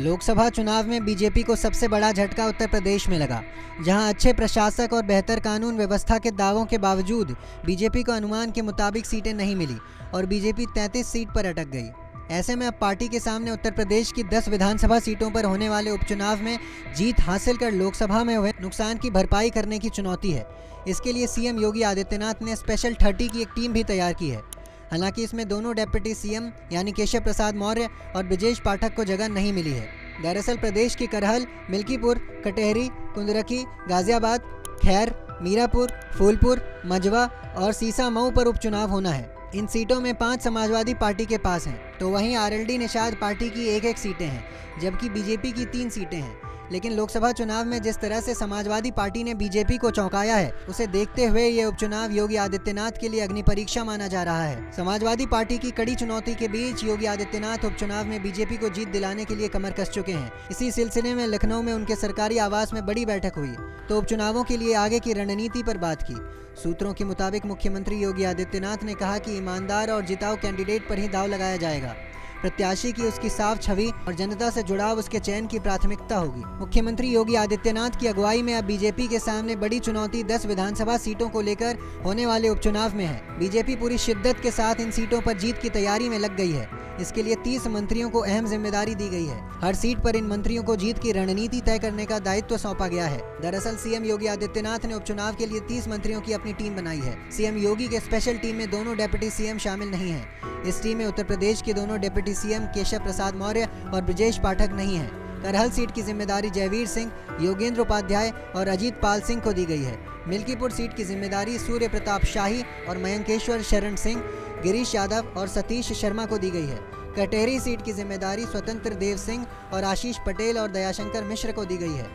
लोकसभा चुनाव में बीजेपी को सबसे बड़ा झटका उत्तर प्रदेश में लगा, जहां अच्छे प्रशासक और बेहतर कानून व्यवस्था के दावों के बावजूद बीजेपी को अनुमान के मुताबिक सीटें नहीं मिली और बीजेपी 33 सीट पर अटक गई। ऐसे में अब पार्टी के सामने उत्तर प्रदेश की 10 विधानसभा सीटों पर होने वाले उपचुनाव में जीत हासिल कर लोकसभा में हुए नुकसान की भरपाई करने की चुनौती है। इसके लिए सीएम योगी आदित्यनाथ ने स्पेशल 30 की एक टीम भी तैयार की है। हालांकि इसमें दोनों डिप्टी सीएम यानी केशव प्रसाद मौर्य और ब्रजेश पाठक को जगह नहीं मिली है। दरअसल प्रदेश की करहल, मिल्कीपुर, कटेहरी, कुंदरकी, गाजियाबाद, खैर, मीरापुर, फूलपुर, मजवा और सीसा-मऊ पर उपचुनाव होना है। इन सीटों में 5 समाजवादी पार्टी के पास हैं, तो वहीं आरएलडी निषाद पार्टी की 1-1 सीटें हैं, जबकि बीजेपी की 3 सीटें हैं। लेकिन लोकसभा चुनाव में जिस तरह से समाजवादी पार्टी ने बीजेपी को चौंकाया है, उसे देखते हुए ये उपचुनाव योगी आदित्यनाथ के लिए अग्नि परीक्षा माना जा रहा है। समाजवादी पार्टी की कड़ी चुनौती के बीच योगी आदित्यनाथ उपचुनाव में बीजेपी को जीत दिलाने के लिए कमर कस चुके हैं। इसी सिलसिले में लखनऊ में उनके सरकारी आवास में बड़ी बैठक हुई तो उपचुनावों के लिए आगे की रणनीति पर बात की। सूत्रों के मुताबिक मुख्यमंत्री योगी आदित्यनाथ ने कहा कि ईमानदार और जिताऊ कैंडिडेट पर ही दाव लगाया जाएगा। प्रत्याशी की उसकी साफ छवि और जनता से जुड़ाव उसके चयन की प्राथमिकता होगी। मुख्यमंत्री योगी आदित्यनाथ की अगुवाई में अब बीजेपी के सामने बड़ी चुनौती 10 विधानसभा सीटों को लेकर होने वाले उपचुनाव में है। बीजेपी पूरी शिद्दत के साथ इन सीटों पर जीत की तैयारी में लग गई है। इसके लिए 30 मंत्रियों को अहम जिम्मेदारी दी गई है। हर सीट पर इन मंत्रियों को जीत की रणनीति तय करने का दायित्व सौंपा गया है। दरअसल सीएम योगी आदित्यनाथ ने उपचुनाव के लिए 30 मंत्रियों की अपनी टीम बनाई है। सीएम योगी के स्पेशल टीम में दोनों डिप्टी सीएम शामिल नहीं हैं। इस टीम में उत्तर प्रदेश के दोनों डिप्टी सीएम केशव प्रसाद मौर्य और ब्रजेश पाठक नहीं हैं। करहल सीट की जिम्मेदारी जयवीर सिंह, योगेंद्र उपाध्याय और अजीत पाल सिंह को दी गई है। मिल्कीपुर सीट की जिम्मेदारी सूर्य प्रताप शाही और मयंकेश्वर शरण सिंह, गिरीश यादव और सतीश शर्मा को दी गई है। कटेहरी सीट की जिम्मेदारी स्वतंत्र देव सिंह और आशीष पटेल और दयाशंकर मिश्र को दी गई है।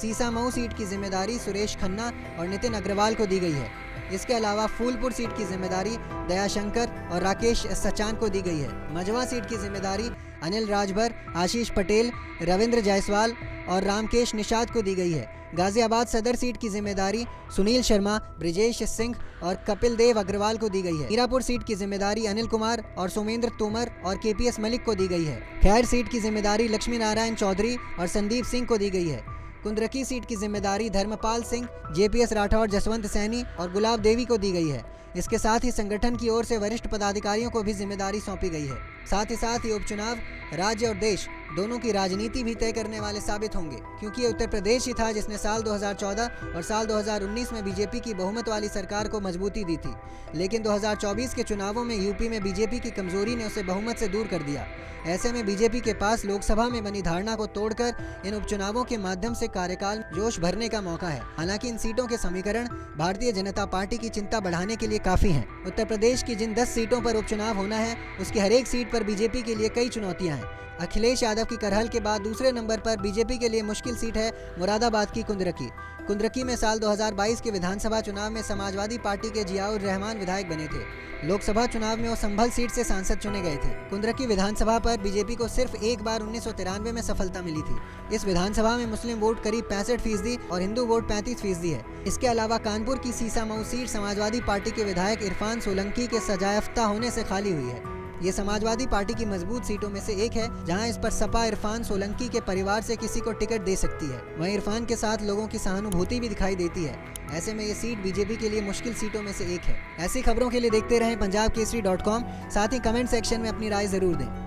सीसा-मऊ सीट की जिम्मेदारी सुरेश खन्ना और नितिन अग्रवाल को दी गई है। इसके अलावा फूलपुर सीट की जिम्मेदारी दयाशंकर और राकेश सचान को दी गई है। मजवा सीट की जिम्मेदारी अनिल राजभर, आशीष पटेल, रविंद्र जायसवाल और रामकेश निषाद को दी गई है। गाजियाबाद सदर सीट की जिम्मेदारी सुनील शर्मा, ब्रजेश सिंह और कपिल देव अग्रवाल को दी गई है। मीरापुर सीट की जिम्मेदारी अनिल कुमार और सोमेंद्र तोमर और केपीएस मलिक को दी गई है। खैर सीट की जिम्मेदारी लक्ष्मी नारायण चौधरी और संदीप सिंह को दी गई है। कुंदरकी सीट की जिम्मेदारी धर्मपाल सिंह, जेपीएस राठौर, जसवंत सैनी और गुलाब देवी को दी गई है। इसके साथ ही संगठन की ओर से वरिष्ठ पदाधिकारियों को भी जिम्मेदारी सौंपी गई है। साथ ही साथ ये उपचुनाव राज्य और देश दोनों की राजनीति भी तय करने वाले साबित होंगे, क्योंकि ये उत्तर प्रदेश ही था जिसने साल 2014 और साल 2019 में बीजेपी की बहुमत वाली सरकार को मजबूती दी थी। लेकिन 2024 के चुनावों में यूपी में बीजेपी की कमजोरी ने उसे बहुमत से दूर कर दिया। ऐसे में बीजेपी के पास लोकसभा में बनी धारणा को तोड़कर इन उपचुनावों के माध्यम से कार्यकाल जोश भरने का मौका है। हालांकि इन सीटों के समीकरण भारतीय जनता पार्टी की चिंता बढ़ाने के लिए काफी हैं। उत्तर प्रदेश की जिन 10 सीटों पर उपचुनाव होना है, उसकी हर एक सीट पर बीजेपी के लिए कई चुनौतियां हैं। अखिलेश यादव की करहल के बाद दूसरे नंबर पर बीजेपी के लिए मुश्किल सीट है मुरादाबाद की कुंदरकी। कुंदरकी में साल 2022 के विधानसभा चुनाव में समाजवादी पार्टी के जियाउर रहमान विधायक बने थे। लोकसभा चुनाव में वो संभल सीट से सांसद चुने गए थे। कुंदरकी विधानसभा पर बीजेपी को सिर्फ एक बार 1993 में सफलता मिली थी। इस विधानसभा में मुस्लिम वोट करीब 65% और हिंदू वोट 35% है। इसके अलावा कानपुर की सीसा-मऊ सीट समाजवादी पार्टी के विधायक इरफान सोलंकी के सजायाफ्ता होने से खाली हुई है। ये समाजवादी पार्टी की मजबूत सीटों में से एक है, जहां इस पर सपा इरफान सोलंकी के परिवार से किसी को टिकट दे सकती है। वहीं इरफान के साथ लोगों की सहानुभूति भी दिखाई देती है। ऐसे में ये सीट बीजेपी के लिए मुश्किल सीटों में से एक है। ऐसी खबरों के लिए देखते रहें पंजाबकेसरी.com। साथ ही कमेंट सेक्शन में अपनी राय जरूर दें।